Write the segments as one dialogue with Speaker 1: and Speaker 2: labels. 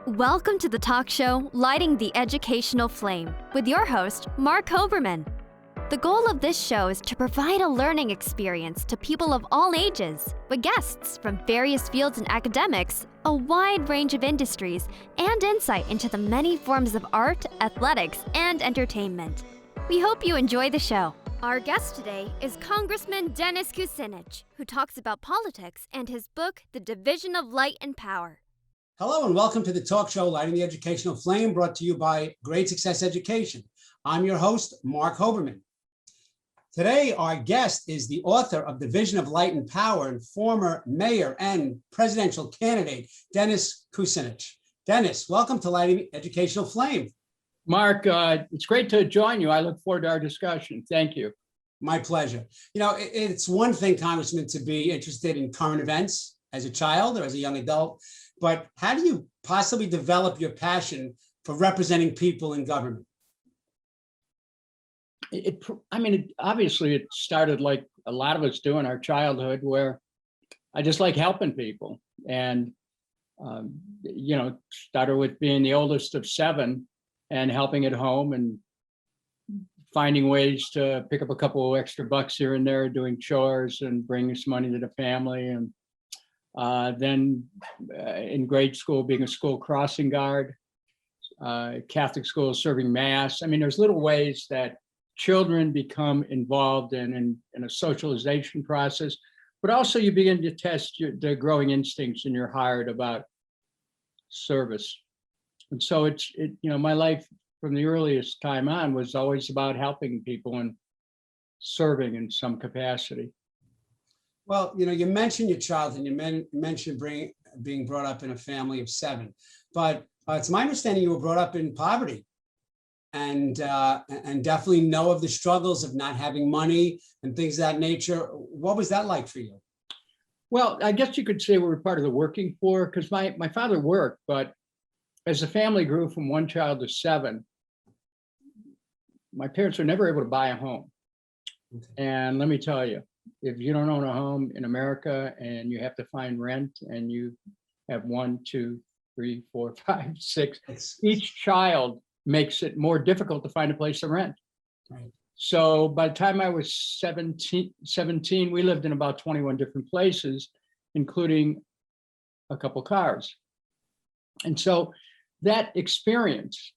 Speaker 1: Welcome to the talk show, Lighting the Educational Flame, with your host, Mark Hoberman. The goal of this show is to provide a learning experience to people of all ages, with guests from various fields and academics, a wide range of industries, and insight into the many forms of art, athletics, and entertainment. We hope you enjoy the show. Our guest today is Congressman Dennis Kucinich, who talks about politics and his book, The Division of Light and Power.
Speaker 2: Hello and welcome to the talk show, Lighting the Educational Flame, brought to you by Great Success Education. I'm your host, Mark Hoberman. Today, our guest is the author of Division of Light and Power and former mayor and presidential candidate, Dennis Kucinich. Dennis, welcome to Lighting the Educational Flame.
Speaker 3: Mark, it's great to join you. I look forward to our discussion. Thank you.
Speaker 2: My pleasure. You know, it's one thing, Congressman, to be interested in current events as a child or as a young adult, but how do you possibly develop your passion for representing people in government?
Speaker 3: Obviously it started like a lot of us do in our childhood, where I just like helping people. And, started with being the oldest of 7 and helping at home and finding ways to pick up a couple of extra bucks here and there, doing chores and bringing some money to the family. And then in grade school, being a school crossing guard, Catholic school, serving mass. I mean, there's little ways that children become involved in a socialization process, but also you begin to test the growing instincts in your heart about service. And so my life from the earliest time on was always about helping people and serving in some capacity.
Speaker 2: Well, you mentioned your childhood, and you mentioned being brought up in a family of 7, but it's my understanding you were brought up in poverty, and definitely know of the struggles of not having money and things of that nature. What was that like for you?
Speaker 3: Well, I guess you could say we were part of the working poor, because my father worked, but as the family grew from 1 child to 7, my parents were never able to buy a home. Okay. And let me tell you, if you don't own a home in America and you have to find rent and you have 1, 2, 3, 4, 5, 6, each child makes it more difficult to find a place to rent. Right. So by the time I was 17, we lived in about 21 different places, including a couple cars. And so that experience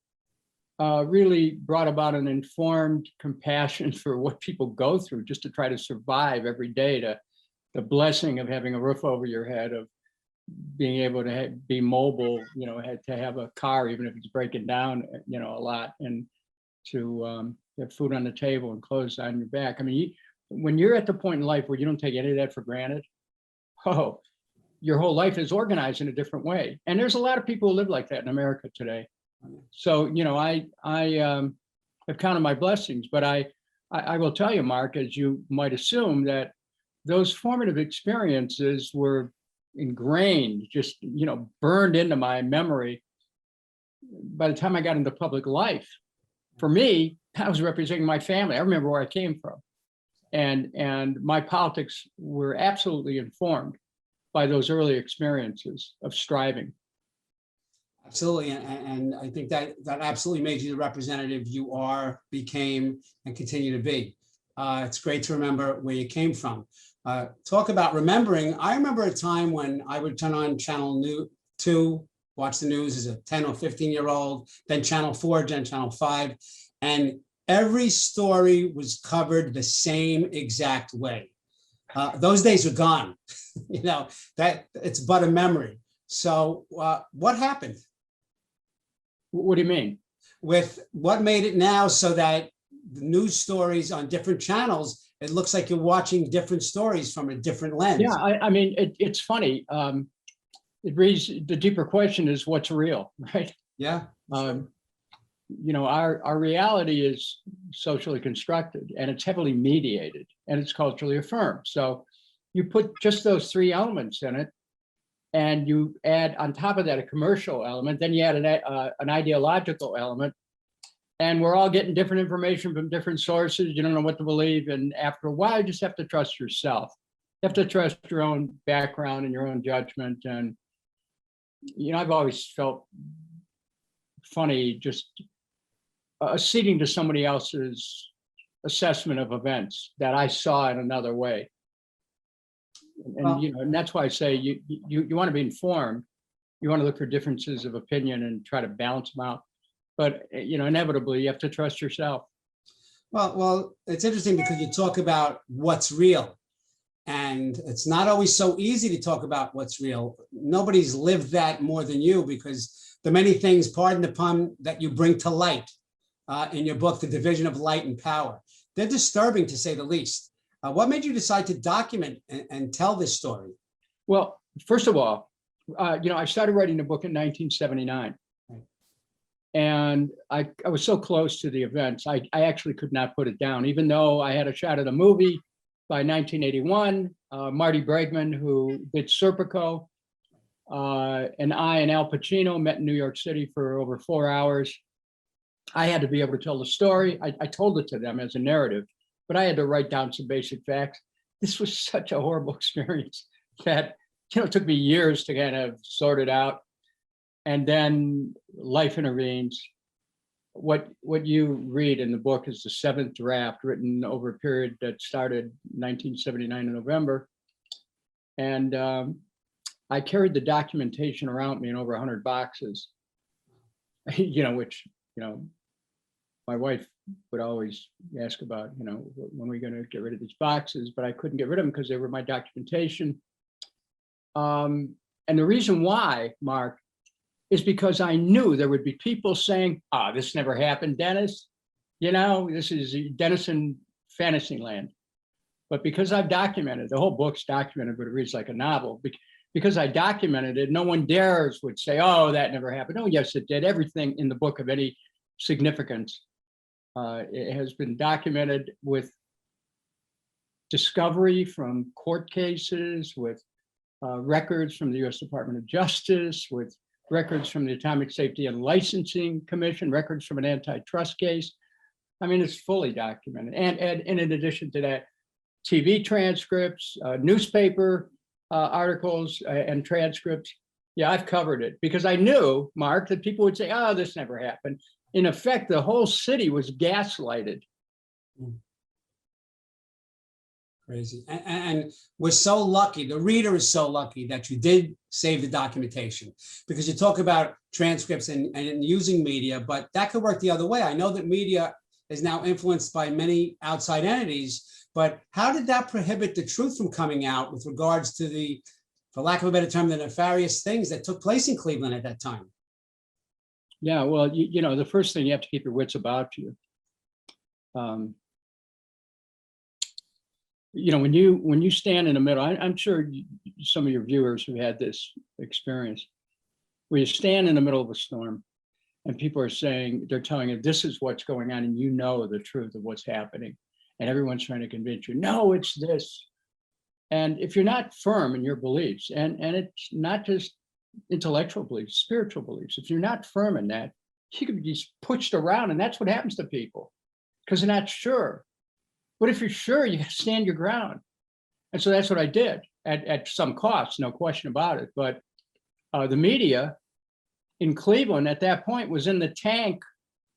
Speaker 3: really brought about an informed compassion for what people go through just to try to survive every day, to the blessing of having a roof over your head, of being able to be mobile, to have a car, even if it's breaking down, a lot, and to have food on the table and clothes on your back. I mean, when you're at the point in life where you don't take any of that for granted, your whole life is organized in a different way. And there's a lot of people who live like that in America today. So, I have counted my blessings, but I will tell you, Mark, as you might assume, that those formative experiences were ingrained, just, burned into my memory by the time I got into public life. For me, I was representing my family. I remember where I came from. And my politics were absolutely informed by those early experiences of striving.
Speaker 2: Absolutely, and I think that absolutely made you the representative you are, became, and continue to be. It's great to remember where you came from. Talk about remembering. I remember a time when I would turn on Channel 2, watch the news as a 10 or 15-year-old, then Channel 4, then Channel 5, and every story was covered the same exact way. Those days are gone. That it's but a memory. So what happened?
Speaker 3: What do you mean?
Speaker 2: With what made it now so that the news stories on different channels, it looks like you're watching different stories from a different lens.
Speaker 3: Yeah, it's funny. It raises the deeper question is what's real, right?
Speaker 2: Yeah.
Speaker 3: Our reality is socially constructed, and it's heavily mediated, and it's culturally affirmed. So you put just those 3 elements in it, and you add on top of that a commercial element, then you add an ideological element, and we're all getting different information from different sources. You don't know what to believe, and after a while, you just have to trust yourself. You have to trust your own background and your own judgment. And I've always felt funny, just acceding to somebody else's assessment of events that I saw in another way. And
Speaker 2: Well-
Speaker 3: and that's why I say you want to be informed. You want to look for differences of opinion and try to balance them out. But inevitably, you have to trust yourself.
Speaker 2: Well, it's interesting because you talk about what's real, and it's not always so easy to talk about what's real. Nobody's lived that more than you, because the many things, pardon the pun, that you bring to light in your book, The Division of Light and Power, they're disturbing to say the least. What made you decide to document and tell this story?
Speaker 3: Well, first of all, I started writing the book in 1979. And I was so close to the events, I actually could not put it down, even though I had a shot at a movie by 1981. Marty Bregman, who did Serpico, and I and Al Pacino met in New York City for over 4 hours. I had to be able to tell the story. I told it to them as a narrative, but I had to write down some basic facts. This was such a horrible experience that it took me years to kind of sort it out. And then life intervenes. What you read in the book is the 7th draft, written over a period that started 1979 in November. And I carried the documentation around me in over 100 boxes, which, my wife would always ask about, when are we going to get rid of these boxes? But I couldn't get rid of them because they were my documentation. And the reason why, Mark, is because I knew there would be people saying, this never happened, Dennis. This is Dennis in Fantasyland. But because I've documented, the whole book's documented, but it reads like a novel. Because I documented it, no one would say, oh, that never happened. Oh, yes, it did. Everything in the book of any significance, it has been documented with discovery from court cases, with records from the U.S. Department of Justice, with records from the Atomic Safety and Licensing Commission, records from an antitrust case. I mean, it's fully documented. And in addition to that, TV transcripts, newspaper articles and transcripts. Yeah, I've covered it because I knew, Mark, that people would say, oh, this never happened. In effect, the whole city was gaslighted.
Speaker 2: Crazy. And we're so lucky, the reader is so lucky that you did save the documentation, because you talk about transcripts and using media, but that could work the other way. I know that media is now influenced by many outside entities, but how did that prohibit the truth from coming out with regards to the, for lack of a better term, the nefarious things that took place in Cleveland at that time?
Speaker 3: Yeah, well, the first thing, you have to keep your wits about you. When you stand in the middle, I'm sure some of your viewers who had this experience, where you stand in the middle of a storm and people are saying, they're telling you, this is what's going on, and the truth of what's happening. And everyone's trying to convince you, no, it's this. And if you're not firm in your beliefs, and it's not just intellectual beliefs, spiritual beliefs, if you're not firm in that, you can be pushed around, and that's what happens to people because they're not sure. But if you're sure, you stand your ground. And so that's what I did at some cost, no question about it. But the media in Cleveland at that point was in the tank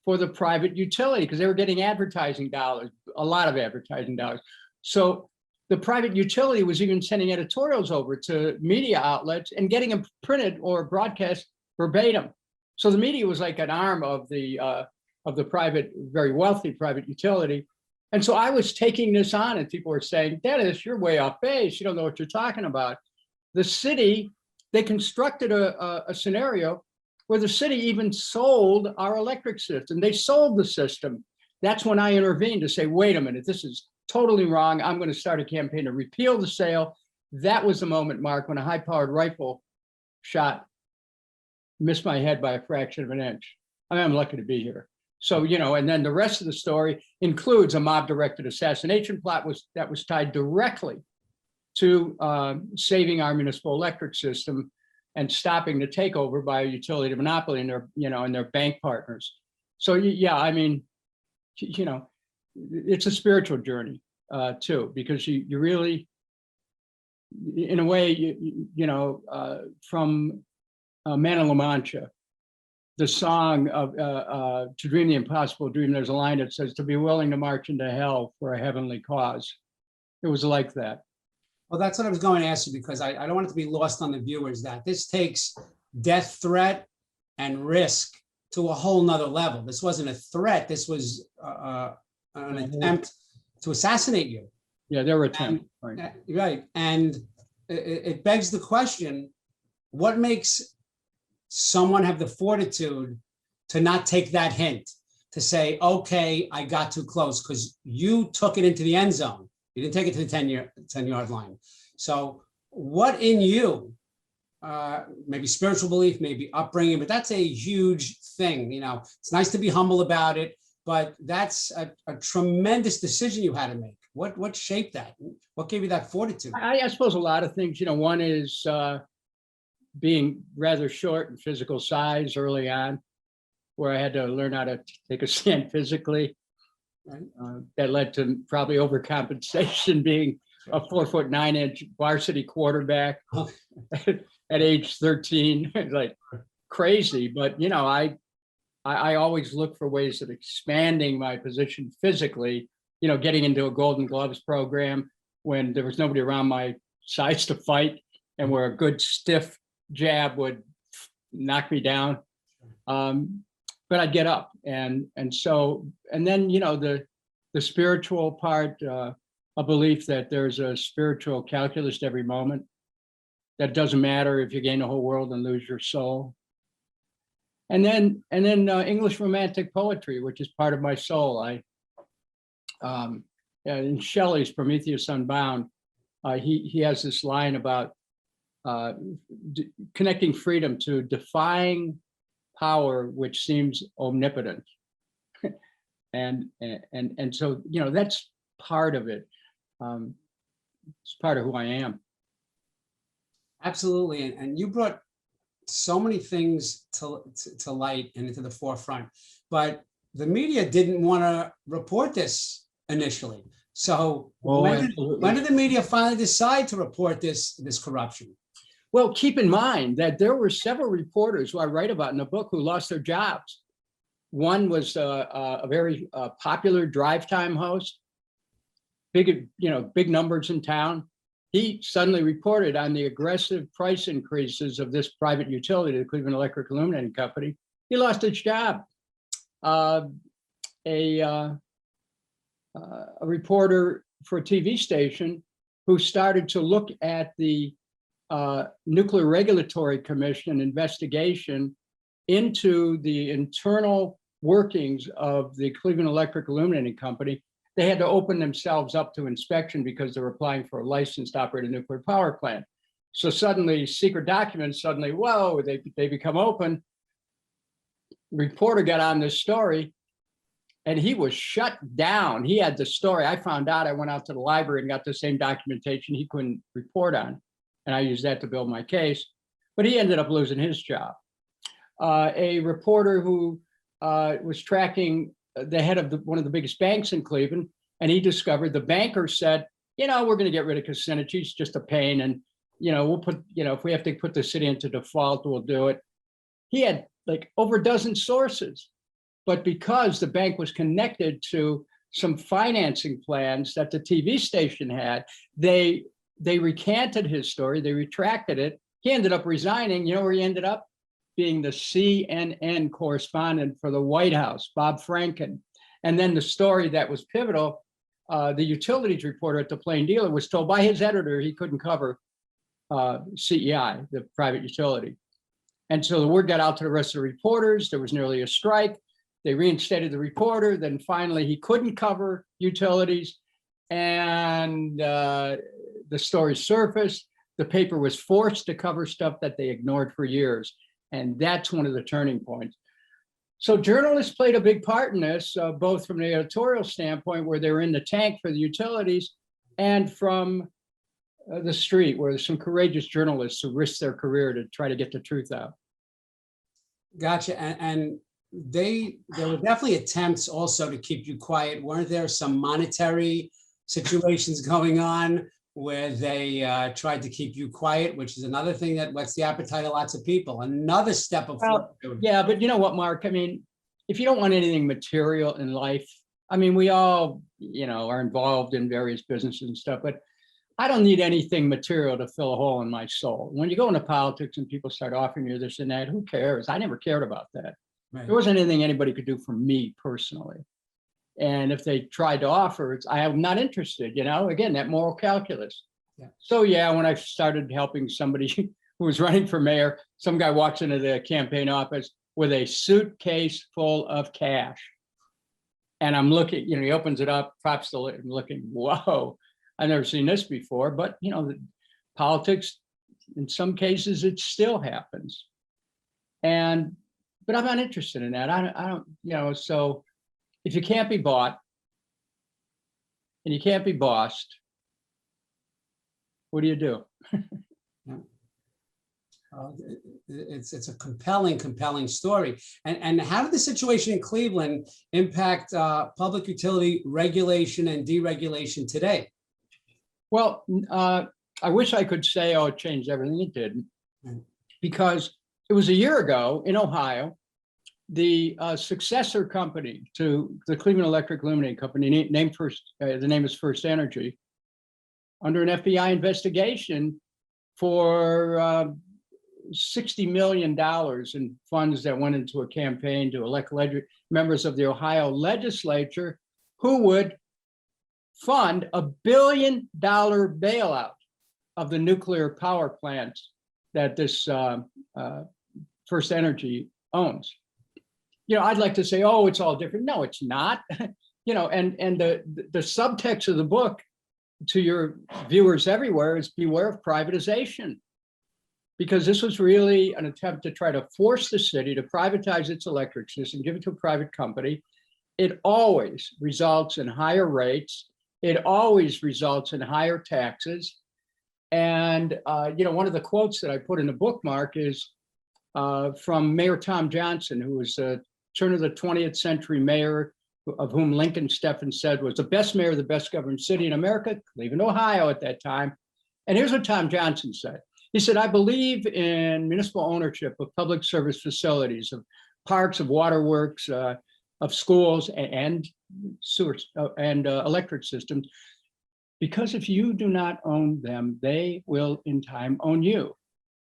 Speaker 3: for the private utility because they were getting advertising dollars, a lot of advertising dollars. So the private utility was even sending editorials over to media outlets and getting them printed or broadcast verbatim. So the media was like an arm of the private, very wealthy private utility. And so I was taking this on, and people were saying, Dennis, you're way off base. You don't know what you're talking about. The city, they constructed a scenario where the city even sold our electric system. They sold the system. That's when I intervened to say, wait a minute, this is totally wrong. I'm going to start a campaign to repeal the sale. That was the moment, Mark, when a high-powered rifle shot missed my head by a fraction of an inch. I mean, I'm lucky to be here. So, and then the rest of the story includes a mob-directed assassination plot that was tied directly to saving our municipal electric system and stopping the takeover by a utility monopoly and their bank partners. So, yeah, I mean, it's a spiritual journey too, because you really, in a way, from Man of La Mancha, the song of To Dream the Impossible Dream, there's a line that says, to be willing to march into hell for a heavenly cause. It was like that.
Speaker 2: Well, that's what I was going to ask you, because I don't want it to be lost on the viewers that this takes death threat and risk to a whole nother level. This wasn't a threat. This was an attempt to assassinate you.
Speaker 3: Yeah, there were attempts. Right.
Speaker 2: Right. And it begs the question, what makes someone have the fortitude to not take that hint, to say, okay, I got too close, because you took it into the end zone. You didn't take it to the 10-yard line. So what in you, maybe spiritual belief, maybe upbringing, but that's a huge thing. You know, it's nice to be humble about it, but that's a tremendous decision you had to make. What shaped that? What gave you that fortitude?
Speaker 3: I suppose a lot of things, you know, one is being rather short in physical size early on, where I had to learn how to take a stand physically.
Speaker 2: Right.
Speaker 3: That led to probably overcompensation, being a 4'9" varsity quarterback at age 13, like crazy. But, you know, I always look for ways of expanding my position physically, you know, getting into a Golden Gloves program when there was nobody around my size to fight, and where a good stiff jab would knock me down. But I'd get up, and then, you know, the spiritual part, a belief that there's a spiritual calculus to every moment, that doesn't matter if you gain the whole world and lose your soul. And then English romantic poetry, which is part of my soul. In Shelley's Prometheus Unbound, he has this line about connecting freedom to defying power which seems omnipotent. and so, you know, that's part of it. It's part of who I am.
Speaker 2: Absolutely. And you brought so many things to light and into the forefront, but the media didn't want to report this initially. So when did the media finally decide to report this corruption?
Speaker 3: Well, keep in mind that there were several reporters who I write about in the book who lost their jobs. One was a very popular drive time host, big numbers in town. He suddenly reported on the aggressive price increases of this private utility, the Cleveland Electric Illuminating Company. He lost his job. A reporter for a TV station who started to look at the Nuclear Regulatory Commission investigation into the internal workings of the Cleveland Electric Illuminating Company. They had to open themselves up to inspection because they were applying for a license to operate a nuclear power plant. So suddenly, secret documents, whoa, they become open. Reporter got on this story, and he was shut down. He had the story. I found out, I went out to the library and got the same documentation he couldn't report on. And I used that to build my case. But he ended up losing his job. A reporter who was tracking the head of one of the biggest banks in Cleveland, and he discovered the banker said, you know, we're going to get rid of Kucinich. He's just a pain. And, you know, we'll put, you know, if we have to put the city into default, we'll do it. He had like over a dozen sources. But because the bank was connected to some financing plans that the TV station had, they recanted his story. They retracted it. He ended up resigning. You know where he ended up? Being the CNN correspondent for the White House, Bob Franken. And then the story that was pivotal, the utilities reporter at the Plain Dealer was told by his editor he couldn't cover CEI, the private utility. And so the word got out to the rest of the reporters. There was nearly a strike. They reinstated the reporter. Then finally he couldn't cover utilities. And the story surfaced. The paper was forced to cover stuff that they ignored for years. And that's one of the turning points. So journalists played a big part in this, both from the editorial standpoint, where they were in the tank for the utilities, and from the street, where there's some courageous journalists who risked their career to try to get the truth out.
Speaker 2: Gotcha. And there were definitely attempts also to keep you quiet. Weren't there some monetary situations going on where they tried to keep you quiet, which is another thing that whets the appetite of lots of people. Another step of
Speaker 3: Well,
Speaker 2: fortitude.
Speaker 3: yeah, but you know what, Mark? I mean, if you don't want anything material in life, I mean, we all, are involved in various businesses and stuff, but I don't need anything material to fill a hole in my soul. When you go into politics and people start offering you this and that, who cares? I never cared about that.
Speaker 2: Right.
Speaker 3: There wasn't anything anybody could do for me personally. And if they tried to offer it, I am not interested, again, that moral calculus.
Speaker 2: Yeah.
Speaker 3: So yeah, when I started helping somebody who was running for mayor, some guy walks into the campaign office with a suitcase full of cash. And I'm looking, he opens it up, props the lid, I'm looking, whoa, I've never seen this before. But, politics, in some cases, it still happens. But I'm not interested in that. I don't, so if you can't be bought and you can't be bossed, what do you do?
Speaker 2: It's a compelling story. And how did the situation in Cleveland impact public utility regulation and deregulation today?
Speaker 3: Well, I wish I could say, oh, it changed everything. It didn't, because it was a year ago in Ohio, the successor company to the Cleveland Electric Illuminating Company, named first, the name is First Energy, under an FBI investigation for $60 million in funds that went into a campaign to elect members of the Ohio legislature who would fund $1 billion bailout of the nuclear power plants that this First Energy owns. I'd like to say, oh, it's all different. No, it's not. And the subtext of the book to your viewers everywhere is beware of privatization. Because this was really an attempt to try to force the city to privatize its electric system, give it to a private company. It always results in higher rates. It always results in higher taxes. And, one of the quotes that I put in the bookmark is from Mayor Tom Johnson, who was a turn of the 20th century mayor, of whom Lincoln Steffens said was the best mayor of the best governed city in America, Cleveland, Ohio at that time. And here's what Tom Johnson said. He said, I believe in municipal ownership of public service facilities, of parks, of waterworks, of schools and sewers and electric systems, because if you do not own them, they will in time own you.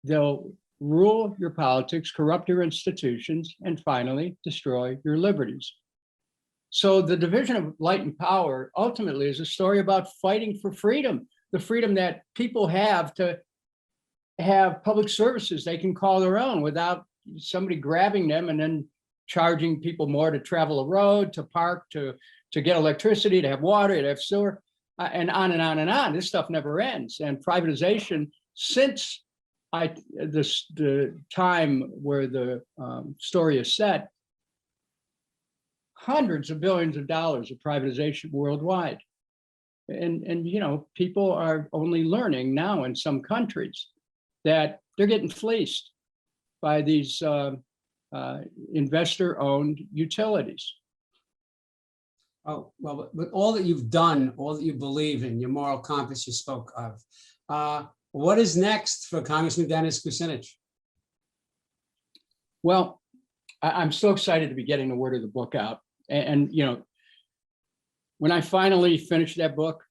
Speaker 3: They'll rule your politics, corrupt your institutions, and finally destroy your liberties. So the division of light and power ultimately is a story about fighting for freedom, the freedom that people have to have public services they can call their own without somebody grabbing them and then charging people more to travel a road, to park, to get electricity, to have water, to have sewer, and on and on and on. This stuff never ends. And privatization, since the time where the story is set, hundreds of billions of dollars of privatization worldwide. And people are only learning now in some countries that they're getting fleeced by these investor-owned utilities.
Speaker 2: Oh, well, with all that you've done, all that you believe in, your moral compass you spoke of, what is next for Congressman Dennis Kucinich?
Speaker 3: Well, I'm so excited to be getting the word of the book out. And when I finally finished that book,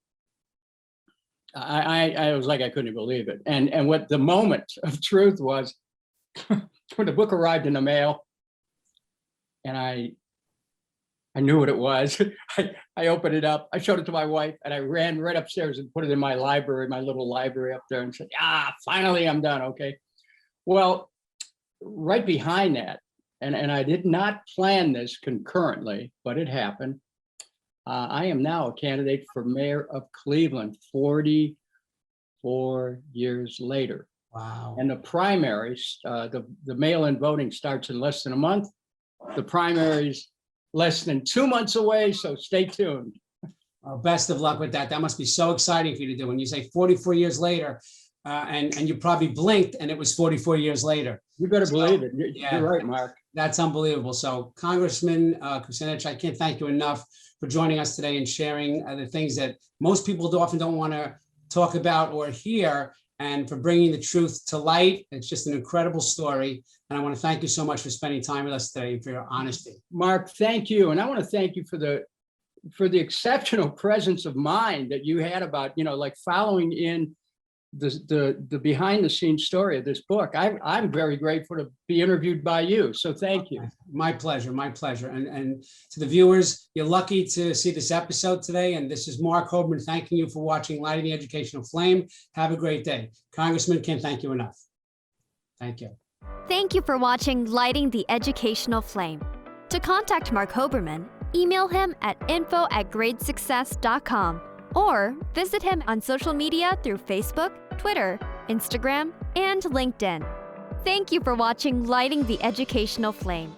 Speaker 3: I was like, I couldn't believe it. And what the moment of truth was when the book arrived in the mail, and I knew what it was. I opened it up, I showed it to my wife, and I ran right upstairs and put it in my library, my little library up there, and said, finally I'm done, okay. Well, right behind that, and I did not plan this concurrently, but it happened. I am now a candidate for mayor of Cleveland 44 years later.
Speaker 2: Wow.
Speaker 3: And the primaries, the mail-in voting starts in less than a month. The primaries less than 2 months away, so stay tuned.
Speaker 2: Well, best of luck with that. That must be so exciting for you to do. When you say 44 years later, and you probably blinked and it was 44 years later.
Speaker 3: You better believe it. You're right, Mark.
Speaker 2: That's unbelievable. So Congressman Kucinich, I can't thank you enough for joining us today and sharing the things that most people often don't want to talk about or hear, and for bringing the truth to light. It's just an incredible story. And I want to thank you so much for spending time with us today and for your honesty.
Speaker 3: Mark, thank you. And I want to thank you for the exceptional presence of mind that you had about, like following in the behind the scenes story of this book. I'm very grateful to be interviewed by you. So thank you.
Speaker 2: My pleasure. My pleasure. And to the viewers, you're lucky to see this episode today. And this is Mark Hoberman thanking you for watching Lighting the Educational Flame. Have a great day. Congressman, can't thank you enough. Thank you.
Speaker 1: Thank you for watching Lighting the Educational Flame. To contact Mark Hoberman, email him at info@gradesuccess.com or visit him on social media through Facebook, Twitter, Instagram, and LinkedIn. Thank you for watching Lighting the Educational Flame.